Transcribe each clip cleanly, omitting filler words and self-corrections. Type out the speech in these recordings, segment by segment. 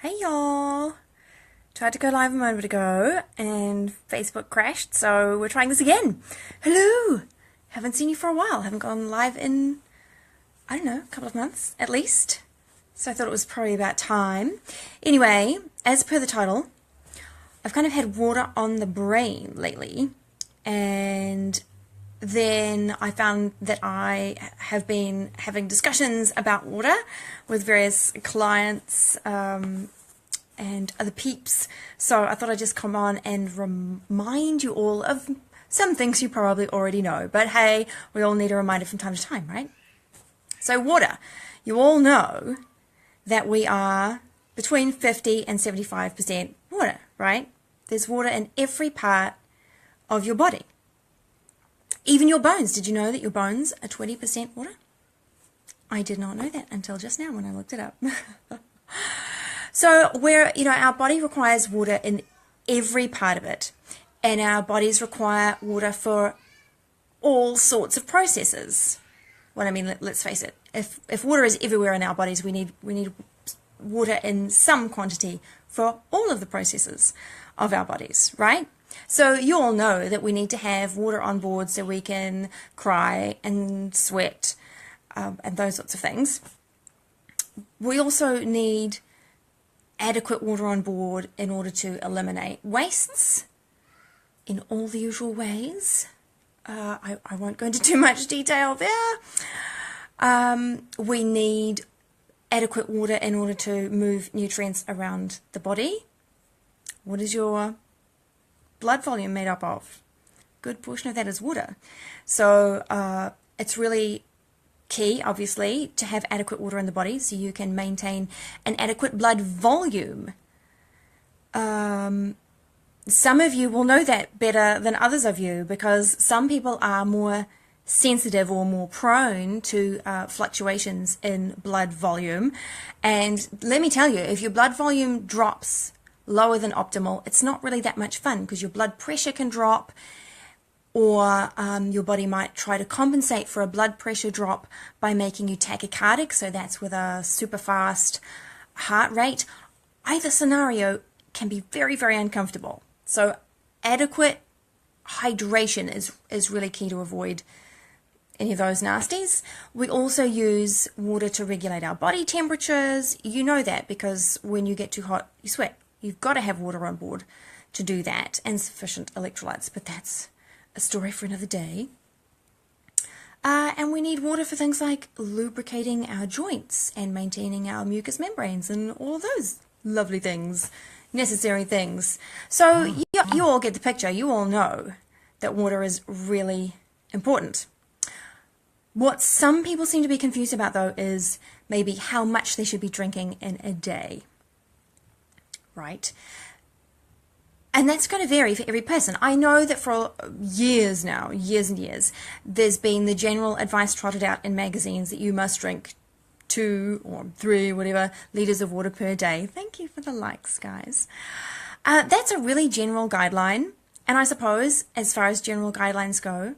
Hey y'all! Tried to go live a moment ago and Facebook crashed, so we're trying this again. Hello! Haven't seen you for a while. Haven't gone live in, I don't know, a couple of months at least. So I thought it was probably about time. Anyway, as per the title, I've kind of had water on the brain lately, and then I found that I have been having discussions about water with various clients and other peeps. So I thought I'd just come on and remind you all of some things you probably already know. But hey, we all need a reminder from time to time, right? So water. You all know that we are between 50 and 75% water, right? There's water in every part of your body. Even your bones. Did you know that your bones are 20% water? I did not know that until just now when I looked it up. So our body requires water in every part of it, and our bodies require water for all sorts of processes. Well, I mean, let's face it. If water is everywhere in our bodies, we need water in some quantity for all of the processes of our bodies, right? So you all know that we need to have water on board so we can cry and sweat and those sorts of things. We also need adequate water on board in order to eliminate wastes in all the usual ways. I won't go into too much detail there. We need adequate water in order to move nutrients around the body. What is your blood volume made up of? Good portion of that is water. So it's really key, obviously, to have adequate water in the body so you can maintain an adequate blood volume. Some of you will know that better than others of you, because some people are more sensitive or more prone to fluctuations in blood volume. And let me tell you, if your blood volume drops lower than optimal, it's not really that much fun, because your blood pressure can drop, or your body might try to compensate for a blood pressure drop by making you tachycardic, so that's with a super fast heart rate. Either scenario can be very, very uncomfortable. So adequate hydration is really key to avoid any of those nasties. We also use water to regulate our body temperatures. You know that, because when you get too hot, you sweat. You've got to have water on board to do that, and sufficient electrolytes, but that's a story for another day. And we need water for things like lubricating our joints and maintaining our mucous membranes and all of those lovely things, necessary things. So you all get the picture. You all know that water is really important. What some people seem to be confused about, though, is maybe how much they should be drinking in a day. Right? And that's going to vary for every person. I know that for years now, years and years, there's been the general advice trotted out in magazines that you must drink 2 or 3, whatever, liters of water per day. Thank you for the likes, guys. That's a really general guideline. And I suppose, as far as general guidelines go,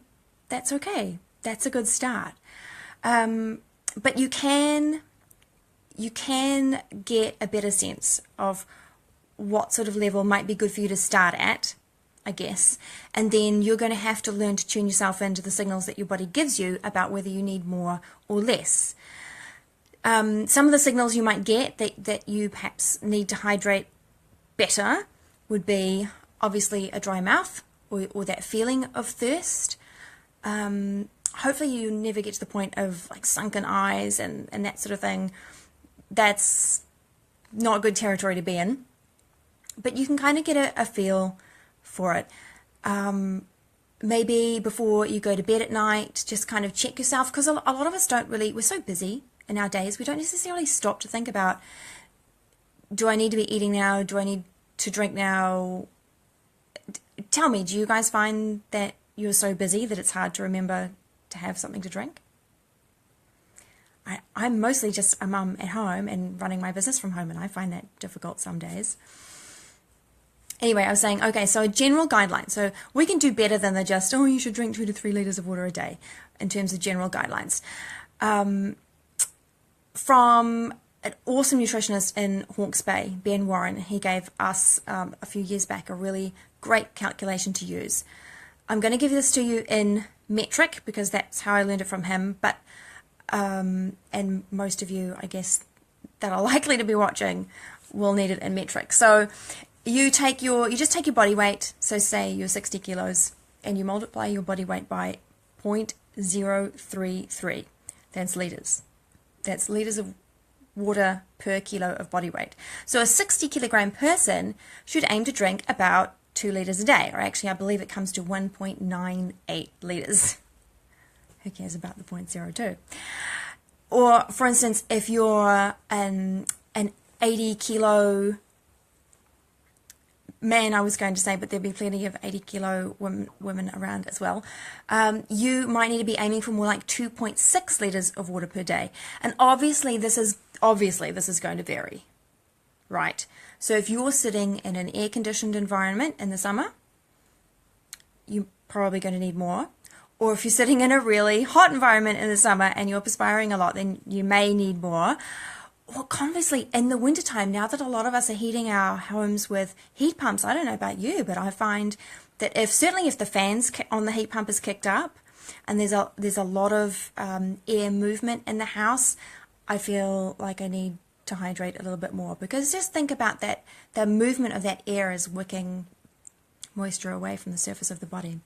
that's okay. That's a good start. But you can get a better sense of what sort of level might be good for you to start at, I guess, and then you're going to have to learn to tune yourself into the signals that your body gives you about whether you need more or less. Some of the signals you might get that you perhaps need to hydrate better would be obviously a dry mouth, or that feeling of thirst. Hopefully you never get to the point of like sunken eyes and that sort of thing. That's not good territory to be in. But you can kind of get a feel for it. Maybe before you go to bed at night, just kind of check yourself, because a lot of us don't really, we're so busy in our days, we don't necessarily stop to think about, do I need to be eating now? Do I need to drink now? Tell me, do you guys find that you're so busy that it's hard to remember to have something to drink? I'm mostly just a mum at home and running my business from home, and I find that difficult some days. Anyway, I was saying, okay, so a general guideline. So we can do better than the just, oh, you should drink 2 to 3 liters of water a day in terms of general guidelines. From an awesome nutritionist in Hawke's Bay, Ben Warren. He gave us a few years back a really great calculation to use. I'm going to give this to you in metric because that's how I learned it from him, but and most of you, I guess, that are likely to be watching will need it in metric. So you just take your body weight, so say you're 60 kilos, and you multiply your body weight by 0.033. That's liters. That's liters of water per kilo of body weight. So a 60 kilogram person should aim to drink about 2 liters a day, or actually I believe it comes to 1.98 liters. Who cares about the 0.02? Or for instance, if you're an 80 kilo man, I was going to say, but there'll be plenty of 80 kilo women around as well, you might need to be aiming for more like 2.6 liters of water per day. And obviously this is going to vary, right? So if you're sitting in an air-conditioned environment in the summer, you're probably going to need more. Or if you're sitting in a really hot environment in the summer and you're perspiring a lot, then you may need more. Or conversely, in the wintertime, now that a lot of us are heating our homes with heat pumps, I don't know about you, but I find that certainly if the fans on the heat pump is kicked up and there's a lot of air movement in the house, I feel like I need to hydrate a little bit more, because just think about that, the movement of that air is wicking moisture away from the surface of the body.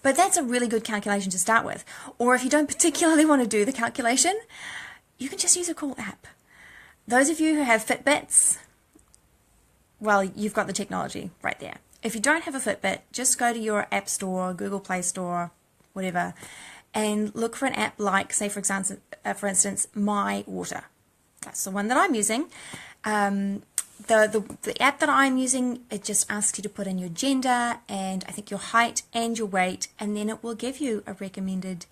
But that's a really good calculation to start with. Or if you don't particularly want to do the calculation, you can just use a cool app. Those of you who have Fitbits, well, you've got the technology right there. If you don't have a Fitbit, just go to your App Store, Google Play Store, whatever, and look for an app like, say, for instance, My Water. That's the one that I'm using. The app that I'm using, it just asks you to put in your gender and I think your height and your weight, and then it will give you a recommended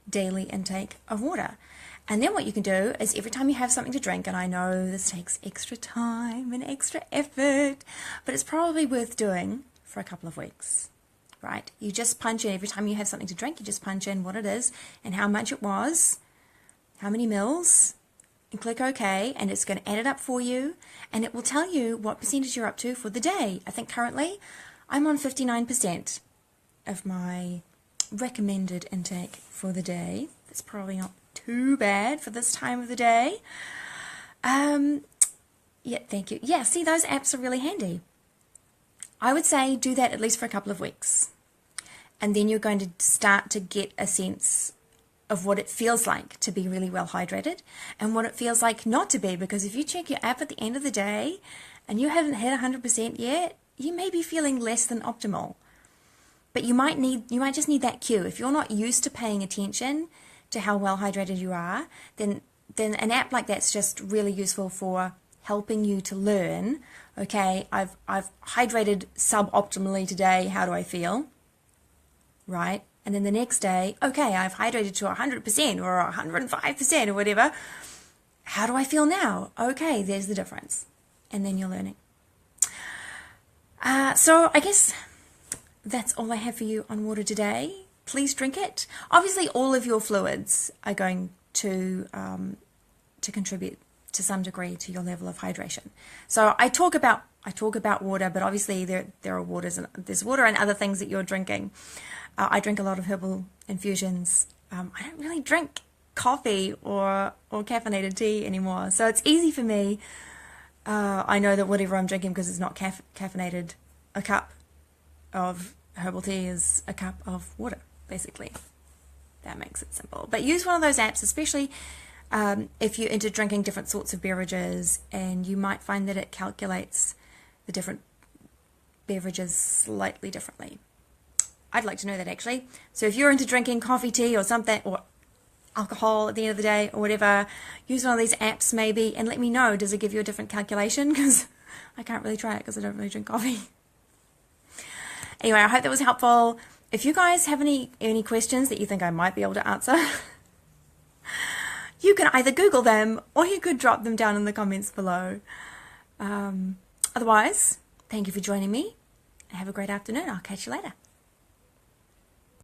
daily intake of water. And then what you can do is every time you have something to drink, and I know this takes extra time and extra effort, but it's probably worth doing for a couple of weeks, right? You just punch in, every time you have something to drink, you just punch in what it is and how much it was, how many mils, and click OK, and it's going to add it up for you, and it will tell you what percentage you're up to for the day. I think currently I'm on 59% of my recommended intake for the day. That's probably not too bad for this time of the day. Yeah, thank you. Yeah, see, those apps are really handy. I would say do that at least for a couple of weeks, and then you're going to start to get a sense of what it feels like to be really well hydrated and what it feels like not to be, because if you check your app at the end of the day and you haven't hit 100% yet, you may be feeling less than optimal. But you might just need that cue. If you're not used to paying attention to how well hydrated you are, then an app like that's just really useful for helping you to learn, okay, I've hydrated suboptimally today, how do I feel? Right? And then the next day, okay, I've hydrated to 100% or 105% or whatever. How do I feel now? Okay, there's the difference. And then you're learning. So I guess that's all I have for you on water today. Please drink it. Obviously, all of your fluids are going to contribute to some degree to your level of hydration. So I talk about water, but obviously there are waters, and there's water and other things that you're drinking. I drink a lot of herbal infusions. I don't really drink coffee or caffeinated tea anymore, so it's easy for me. I know that whatever I'm drinking, because it's not caffeinated, a cup of herbal tea is a cup of water, basically. That makes it simple. But use one of those apps, especially if you're into drinking different sorts of beverages, and you might find that it calculates the different beverages slightly differently. I'd like to know that, actually. So if you're into drinking coffee, tea, or something, or alcohol at the end of the day, or whatever, use one of these apps maybe, and let me know, does it give you a different calculation? Because I can't really try it because I don't really drink coffee. Anyway, I hope that was helpful. If you guys have any questions that you think I might be able to answer, you can either Google them or you could drop them down in the comments below. Otherwise, thank you for joining me. Have a great afternoon. I'll catch you later.